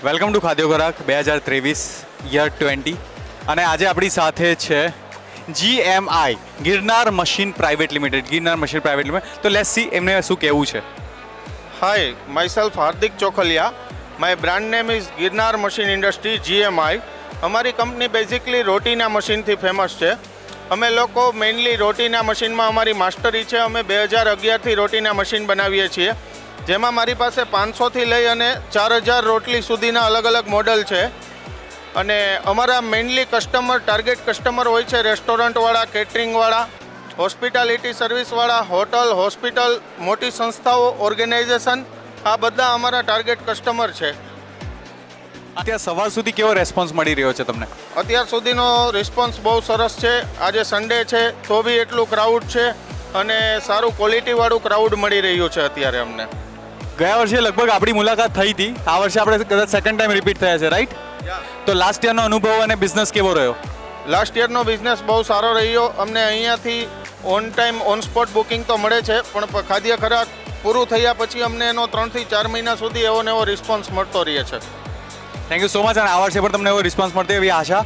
Welcome to ખાદ્ય ખોરાક 2023 year 20 અને આજે આપણી સાથે છે GMI Girnar machine private limited તો લેટ્સ સી એમને શું કહેવું છે. Hi, myself Hardik Chokhalia. My brand name is Girnar Machine Industry GMI. અમારી કંપની બેઝિકલી રોટીના મશીનથી ફેમસ છે. અમે લોકો મેઇનલી રોટીના મશીનમાં અમારી માસ્ટરી છે. અમે 2011થી રોટીના મશીન બનાવીએ છીએ, જેમાં મારી પાસે 500થી લઈ અને 4000 રોટલી સુધીના અલગ અલગ મોડલ છે. અને અમારા મેઇનલી ટાર્ગેટ કસ્ટમર હોય છે રેસ્ટોરન્ટવાળા, કેટરિંગવાળા, હોસ્પિટાલિટી સર્વિસવાળા, હોસ્પિટલ, મોટી સંસ્થાઓ, ઓર્ગેનાઇઝેશન, આ બધા અમારા ટાર્ગેટ કસ્ટમર છે. અત્યારે સવાર સુધી કેવો રેસ્પોન્સ મળી રહ્યો છે તમને? અત્યાર સુધીનો રિસ્પોન્સ બહુ સરસ છે. આજે સન્ડે છે તો બી એટલું ક્રાઉડ છે અને સારું ક્વોલિટીવાળું ક્રાઉડ મળી રહ્યું છે અત્યારે અમને. ગયા વર્ષે લગભગ આપણી મુલાકાત થઈ હતી, આ વર્ષે આપણે કદાચ સેકન્ડ ટાઈમ રિપીટ થયા છે, રાઈટ? તો લાસ્ટ યરનો અનુભવ અને બિઝનેસ કેવો રહ્યો? લાસ્ટ યરનો બિઝનેસ બહુ સારો રહ્યો. અમને અહીંયાથી on time on spot booking તો મળે છે, પણ ખાદ્ય ખોરાક પૂરું થયા પછી અમને એનો 3 થી 4 મહિના સુધી એવો ને એવો રિસ્પોન્સ મળતો રહે છે. થેન્ક યુ સો મચ અને આ વર્ષે પણ તમને એવો રિસ્પોન્સ મળતો એવી આશા.